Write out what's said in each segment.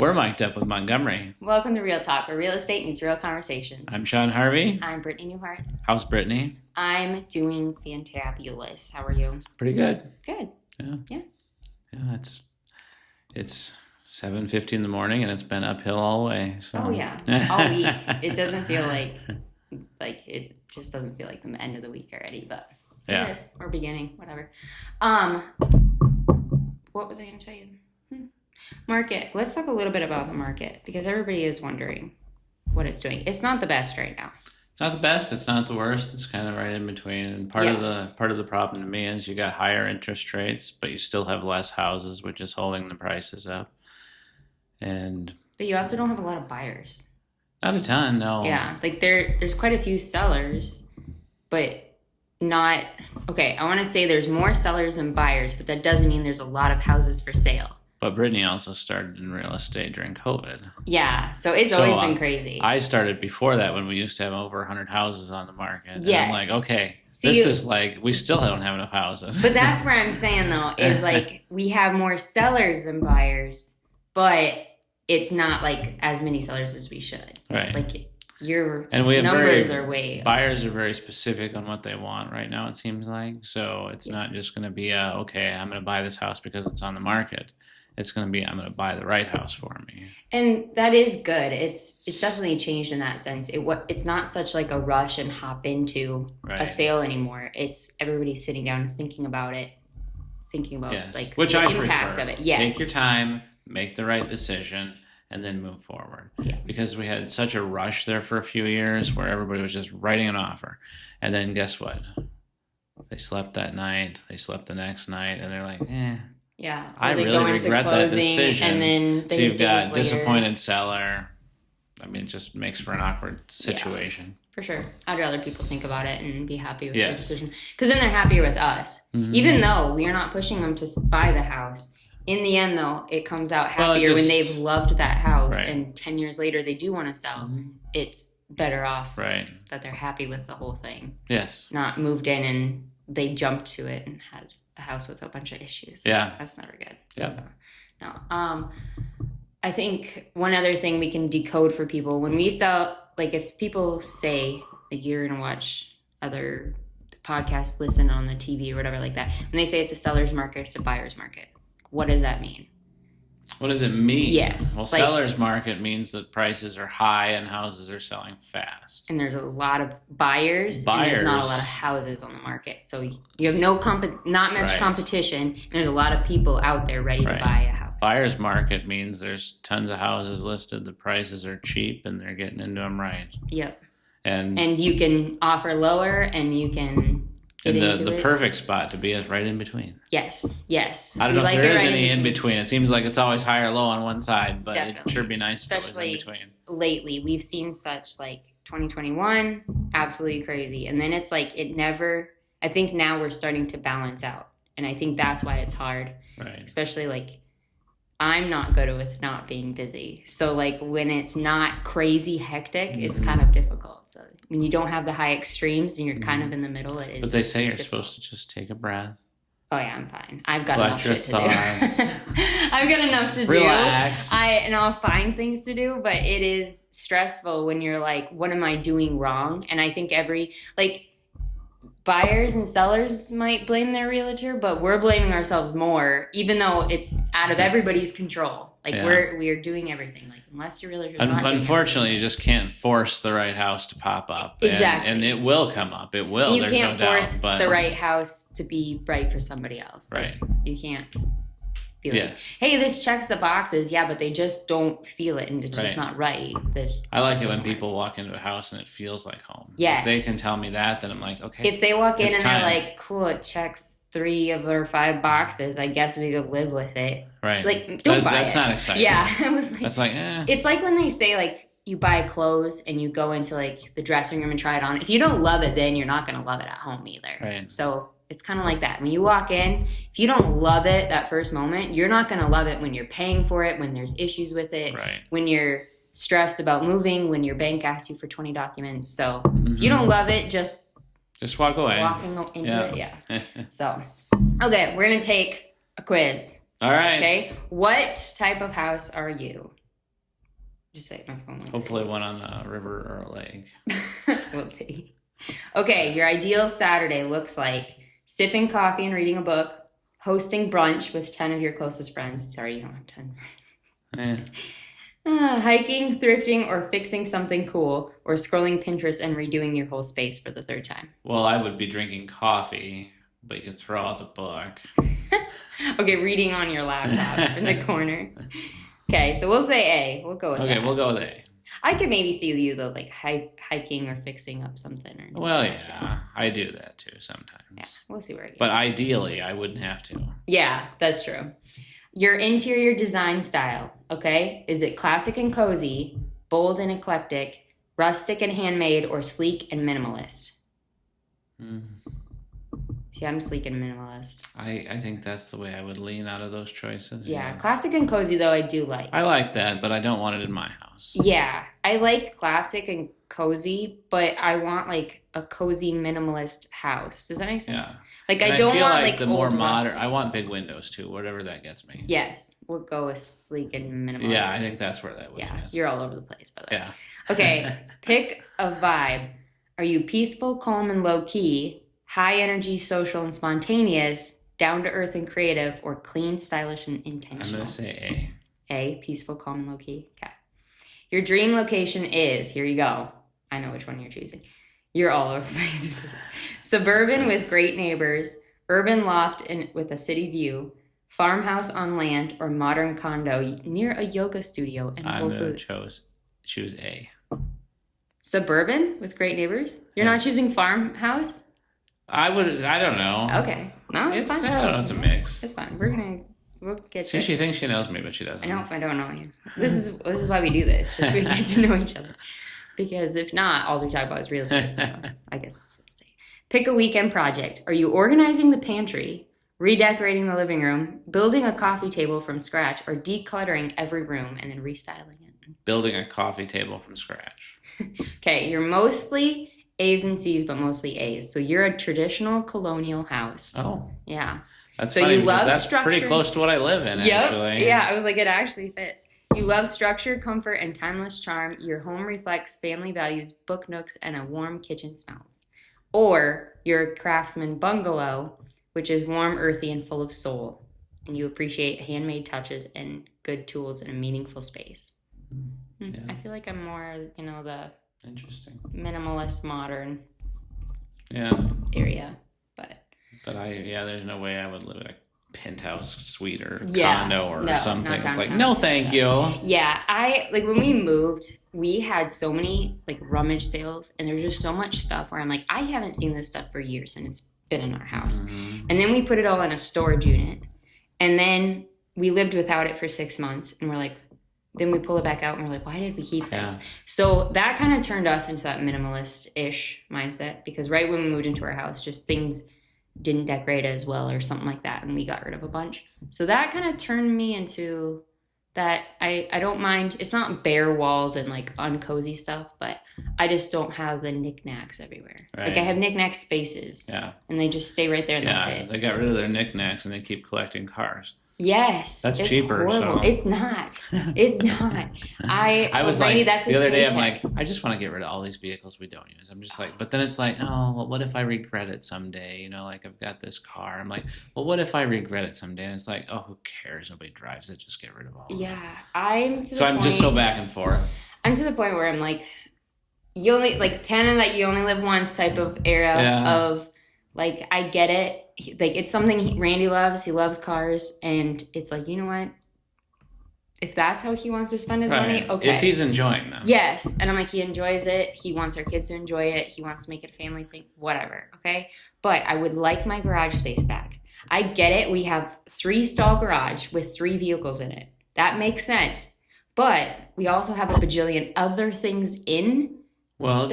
We're mic'd up with Montgomery. Welcome to Real Talk, where real estate meets real conversations. I'm Sean Harvey. I'm Brittany Newhart. How's Brittany? I'm doing fantabulous. How are you? Pretty good. Good. Yeah. It's 7:50 in the morning, and it's been uphill all the way. So. Oh yeah, all week. It doesn't feel like it just doesn't feel like the end of the week already, but yeah. It is, or beginning, whatever. What was I going to tell you? Market. Let's talk a little bit about the market, because everybody is wondering what it's doing. It's not the best right now. It's not the best. It's not the worst. It's kind of right in between. And part of the problem to me is you got higher interest rates, but you still have less houses, which is holding the prices up. But you also don't have a lot of buyers. Not a ton, no. Yeah, like there's quite a few sellers, but not okay. I want to say there's more sellers than buyers, but that doesn't mean there's a lot of houses for sale. But Brittany also started in real estate during COVID. Yeah, so it's always been crazy. I started before that when we used to have over 100 houses on the market. Yes. And I'm like, okay, this is like, we still don't have enough houses. But that's where I'm saying, though, is like we have more sellers than buyers, but it's not like as many sellers as we should. Right. Like your we have numbers are way up. Buyers are very specific on what they want right now, it seems like. So it's not just going to be, okay, I'm going to buy this house because it's on the market. It's going to be, I'm going to buy the right house for me. And that is good. It's definitely changed in that sense. It's not such like a rush and hop into a sale anymore. It's everybody sitting down and thinking about it, like which the impact of it. Yes. Take your time, make the right decision, and then move forward. Yeah. Because we had such a rush there for a few years where everybody was just writing an offer. And then guess what? They slept that night, they slept the next night, and they're like, yeah, I really regret that decision. And then so you've got disappointed seller. I mean, it just makes for an awkward situation. Yeah, for sure. I'd rather people think about it and be happy with their decision. Because then they're happier with us. Mm-hmm. Even though we are not pushing them to buy the house. In the end, though, it comes out happier when they've loved that house. Right. And 10 years later, they do want to sell. Mm-hmm. It's better off that they're happy with the whole thing. Yes. Not moved in and they jumped to it and had a house with a bunch of issues. Yeah. That's never good. Yeah. So, no. I think one other thing we can decode for people, when we sell, like if people say, like you're going to watch other podcasts, listen on the TV or whatever like that, when they say it's a seller's market, it's a buyer's market. What does that mean? What does it mean? Yes. Well, seller's market means that prices are high and houses are selling fast. And there's a lot of buyers. And there's not a lot of houses on the market. So you have not much competition. And there's a lot of people out there ready to buy a house. Buyer's market means there's tons of houses listed. The prices are cheap and they're getting into them right. Yep. And you can offer lower and you can... And the perfect spot to be is right in between. Yes. I don't know if there is any in between. It seems like it's always high or low on one side, but it'd sure be nice if it was in between. Lately, we've seen such like 2021, absolutely crazy. And then it's like I think now we're starting to balance out. And I think that's why it's hard. Right. Especially like I'm not good with not being busy. So like when it's not crazy hectic, it's kind of difficult. So when you don't have the high extremes and you're kind of in the middle, it is. But they say you're supposed to just take a breath. Oh yeah, I'm fine. I've got enough shit to do. I've got enough to Relax. do. And I'll find things to do, but it is stressful when you're like, what am I doing wrong? And I think buyers and sellers might blame their realtor, but we're blaming ourselves more, even though it's out of everybody's control. Like we are doing everything. Like unless your realtor's not. Unfortunately, you just can't force the right house to pop up. Exactly. And it will come up. It will. You can't force the right house to be right for somebody else. Right. Like, you can't be like, hey, this checks the boxes. Yeah, but they just don't feel it and it's just not right. I like it when people walk into a house and it feels like home. Yes. If they can tell me that, then I'm like, okay. If they walk in and they're like, cool, it checks 3 of our 5 boxes, I guess we could live with it. Right. Like, don't buy it. That's not exciting. Yeah. I was like, that's like, It's like when they say like, you buy clothes and you go into like the dressing room and try it on. If you don't love it, then you're not going to love it at home either. Right. So it's kind of like that. When you walk in, if you don't love it that first moment, you're not going to love it when you're paying for it, when there's issues with it, when you're stressed about moving, when your bank asks you for 20 documents. So if you don't love it, just walk away. Walking into it, yeah. So, okay, we're going to take a quiz. All right. Okay. What type of house are you? Just say my phone. Hopefully one on a river or a lake. We'll see. Okay, your ideal Saturday looks like sipping coffee and reading a book, hosting brunch with 10 of your closest friends. Sorry, you don't have 10 friends. Hiking, thrifting, or fixing something cool, or scrolling Pinterest and redoing your whole space for the third time. Well, I would be drinking coffee, but you can throw out the book. Okay, reading on your laptop in the corner. Okay, so we'll say A. We'll go with that. Okay, we'll go with A. I could maybe see you, though, like hiking or fixing up something. Well, yeah, I do that too sometimes. Yeah, we'll see where it goes. But ideally, I wouldn't have to. Yeah, that's true. Your interior design style, okay? Is it classic and cozy, bold and eclectic, rustic and handmade, or sleek and minimalist? See, I'm sleek and minimalist. I think that's the way I would lean out of those choices. Yeah, classic and cozy, though, I do like. I like that, but I don't want it in my house. Yeah, I like classic and cozy, but I want, like, a cozy minimalist house. Does that make sense? Yeah. Like, I don't want, like, the more modern, I want big windows, too, whatever that gets me. Yes, we'll go with sleek and minimalist. Yeah, I think that's where that would Yeah, fit. you're all over the place, by the way. Yeah. Okay, pick a vibe. Are you peaceful, calm, and low-key, high energy, social, and spontaneous, down-to-earth and creative, or clean, stylish, and intentional? I'm going to say A. A, peaceful, calm, and low-key. Okay. Your dream location is, here you go. I know which one you're choosing. You're all over the place. Suburban with great neighbors, urban loft with a city view, farmhouse on land, or modern condo near a yoga studio and Whole Foods. I'm going to choose A. Suburban with great neighbors? You're not choosing farmhouse? I don't know. Okay. No, it's fine. I don't know, it's a mix. It's fine. We'll get See, she thinks she knows me, but she doesn't. I don't know you. This is why we do this, just so we get to know each other. Because if not, all we talk about is real estate. So I guess it's real estate. Pick a weekend project. Are you organizing the pantry, redecorating the living room, building a coffee table from scratch, or decluttering every room and then restyling it? Building a coffee table from scratch. Okay, you're mostly A's and C's, but mostly A's. So you're a traditional colonial house. Oh. Yeah. That's so funny, you love that's structure. pretty close to what I live in, actually. Yeah, I was like, it actually fits. You love structure, comfort, and timeless charm. Your home reflects family values, book nooks, and a warm kitchen smells. Or you're a craftsman bungalow, which is warm, earthy, and full of soul. And you appreciate handmade touches and good tools in a meaningful space. Yeah. I feel like I'm more, the interesting minimalist, modern area. But there's no way I would live in a penthouse suite or Yeah. condo or something. It's like, downtown. no, thank you. Yeah, when we moved, we had so many rummage sales, and there's just so much stuff where I'm like, I haven't seen this stuff for years, and it's been in our house. Mm-hmm. And then we put it all in a storage unit, and then we lived without it for 6 months, and we're like, then we pull it back out, and we're like, why did we keep this? Yeah. So that kind of turned us into that minimalist-ish mindset, because right when we moved into our house, just things didn't decorate as well or something like that, and we got rid of a bunch. So that kind of turned me into that I don't mind. It's not bare walls and uncozy stuff, but I just don't have the knickknacks everywhere. Right. I have knickknack spaces, and they just stay right there, and that's it. They got rid of their knickknacks and they keep collecting cars. Yes, that's it's cheaper. Horrible. So. It's not. It's not. I was like, that's the other day. paycheck. I'm like, I just want to get rid of all these vehicles we don't use. I'm just like, but then it's like, oh, well, what if I regret it someday? I've got this car. I'm like, well, what if I regret it someday? And it's like, oh, who cares? Nobody drives it. Just get rid of all. Yeah, I'm just so back and forth. I'm to the point where I'm like, you only 10 of that you only live once type of era of I get it. It's something Randy loves. He loves cars, and it's like, you know what? If that's how he wants to spend his money, okay. If he's enjoying them. Yes, and I'm like, he enjoys it. He wants our kids to enjoy it. He wants to make it a family thing. Whatever, okay? But I would like my garage space back. I get it. We have 3-stall garage with 3 vehicles in it. That makes sense. But we also have a bajillion other things in. Well,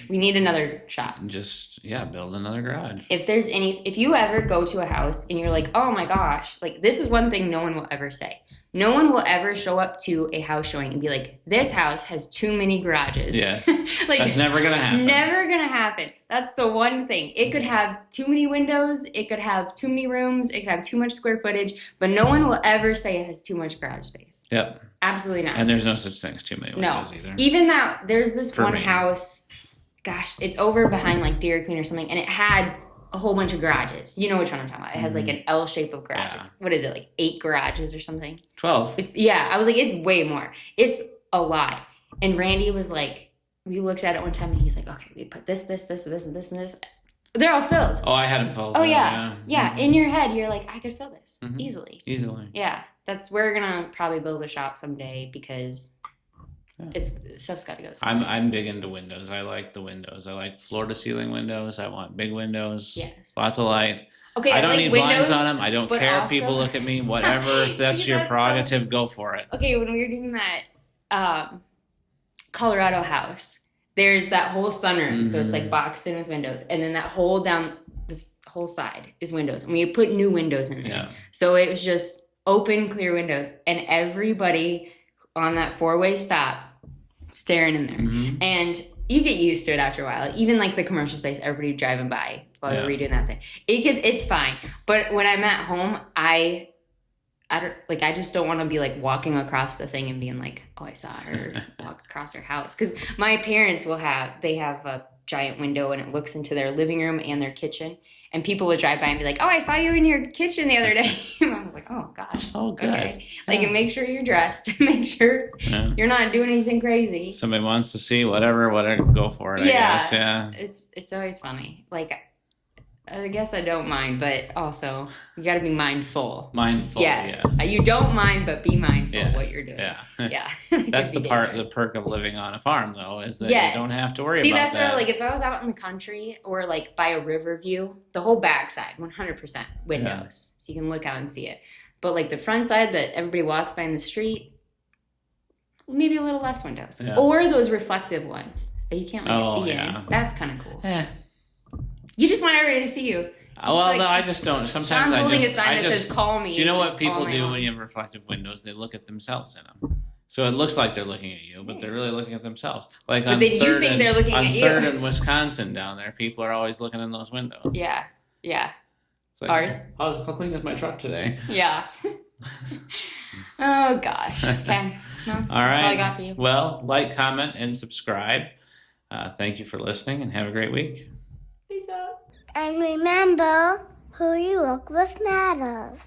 we need another shop. Just build another garage. If you ever go to a house and you're like, oh my gosh, this is one thing no one will ever say. No one will ever show up to a house showing and be like, this house has too many garages. Yes. Like, that's never going to happen. Never going to happen. That's the one thing. It could have too many windows. It could have too many rooms. It could have too much square footage. But no one will ever say it has too much garage space. Yep. Absolutely not. And there's no such thing as too many windows either. Even that, there's this For one me. house, gosh, it's over behind like Dairy Queen or something, and it had a whole bunch of garages. You know which one I'm talking about. It has like an L shape of garages. Yeah. What is it, like 8 garages or something? 12. I was like, it's way more. It's a lot. And Randy was like, we looked at it one time and he's like, okay, we put this, and this. They're all filled. Oh, I had them filled. Oh, yeah. Yeah. In your head, you're like, I could fill this easily. Easily. Yeah. We're going to probably build a shop someday because stuff's got to go somewhere. I'm big into windows. I like the windows. I like floor to ceiling windows. I want big windows. Yes. Lots of light. Okay, I don't like need windows, blinds on them. I don't care also, if people look at me. Whatever. If that's your prerogative, go for it. Okay, when we were doing that Colorado house, there's that whole sunroom. So it's like boxed in with windows. And then that whole down this whole side is windows. And we put new windows in there. Yeah. So it was just open, clear windows. And everybody on that 4-way stop staring in there. And you get used to it after a while. Even like the commercial space, everybody driving by while you're redoing that thing. It's fine. But when I'm at home, I just don't want to be like walking across the thing and being like, oh, I saw her walk across her house. Because my parents have a giant window and it looks into their living room and their kitchen. And people would drive by and be like, oh, I saw you in your kitchen the other day. And I'm like, oh, gosh. Oh, good. Okay. Like, and make sure you're dressed. Make sure you're not doing anything crazy. Somebody wants to see whatever, go for it, I guess. Yeah. It's always funny. Like, I guess I don't mind, but also you got to be mindful. Yes. You don't mind, but be mindful of what you're doing. Yeah. That's the perk of living on a farm, though, is that you don't have to worry about that. See, that's where, like, if I was out in the country or, like, by a river view, the whole backside, 100% windows. So you can look out and see it. But, like, the front side that everybody walks by in the street, maybe a little less windows. Yeah. Or those reflective ones that you can't, like, see in. That's kind of cool. Yeah. You just want everybody to see you. Well, no, I just don't. Sometimes Sean's holding a sign that says, call me. Do you know what people do when you have reflective windows? They look at themselves in them. So it looks like they're looking at you, but they're really looking at themselves. Like on you think they're looking at you. On 3rd in Wisconsin down there, people are always looking in those windows. Yeah. It's like, ours. How clean is my truck today? Yeah. Oh, gosh. Okay. No, all right. That's all I got for you. Well, like, comment, and subscribe. Thank you for listening, and have a great week. Peace out. And remember, who you work with matters.